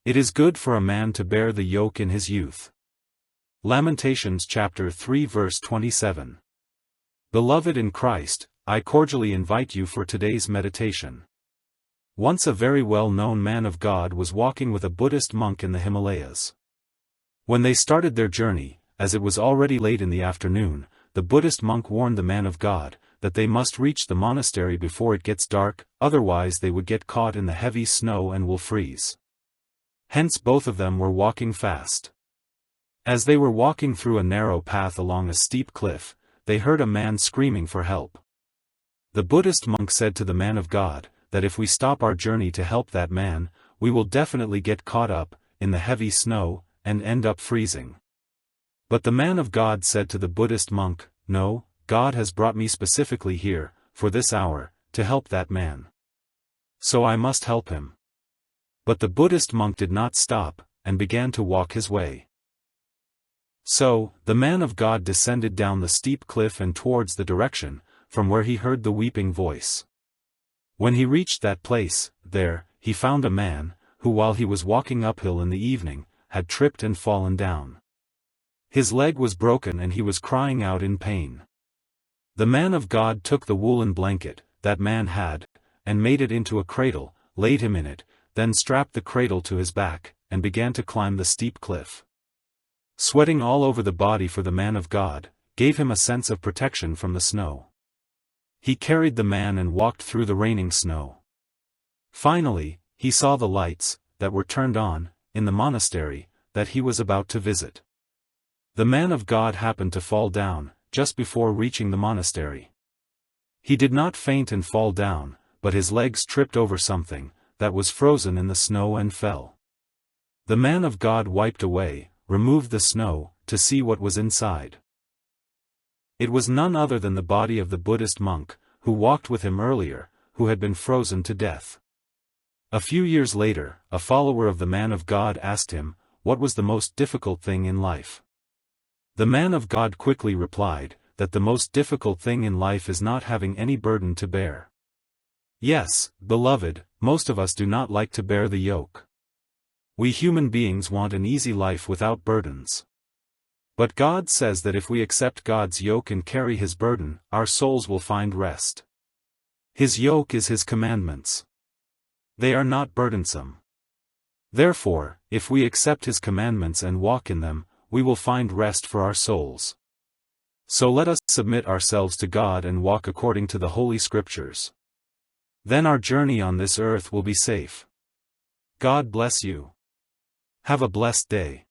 It is good for a man to bear the yoke in his youth. Lamentations chapter 3 verse 27. Beloved in Christ, I cordially invite you for today's meditation. Once a very well-known man of God was walking with a Buddhist monk in the Himalayas. When they started their journey, as it was already late in the afternoon, the Buddhist monk warned the man of God that they must reach the monastery before it gets dark, otherwise they would get caught in the heavy snow and will freeze. Hence both of them were walking fast. As they were walking through a narrow path along a steep cliff, they heard a man screaming for help. The Buddhist monk said to the man of God that if we stop our journey to help that man, we will definitely get caught up in the heavy snow and end up freezing. But the man of God said to the Buddhist monk, "No, God has brought me specifically here, for this hour, to help that man. So I must help him." But the Buddhist monk did not stop, and began to walk his way. So, the man of God descended down the steep cliff and towards the direction from where he heard the weeping voice. When he reached that place, there, he found a man, who while he was walking uphill in the evening, had tripped and fallen down. His leg was broken and he was crying out in pain. The man of God took the woolen blanket that man had, and made it into a cradle, laid him in it, then strapped the cradle to his back, and began to climb the steep cliff. Sweating all over the body for the man of God gave him a sense of protection from the snow. He carried the man and walked through the raining snow. Finally, he saw the lights that were turned on in the monastery that he was about to visit. The man of God happened to fall down just before reaching the monastery. He did not faint and fall down, but his legs tripped over something that was frozen in the snow and fell. The man of God wiped away, removed the snow, to see what was inside. It was none other than the body of the Buddhist monk, who walked with him earlier, who had been frozen to death. A few years later, a follower of the man of God asked him, what was the most difficult thing in life? The man of God quickly replied, that the most difficult thing in life is not having any burden to bear. Yes, beloved, most of us do not like to bear the yoke. We human beings want an easy life without burdens. But God says that if we accept God's yoke and carry His burden, our souls will find rest. His yoke is His commandments. They are not burdensome. Therefore, if we accept His commandments and walk in them, we will find rest for our souls. So let us submit ourselves to God and walk according to the Holy Scriptures. Then our journey on this earth will be safe. God bless you. Have a blessed day.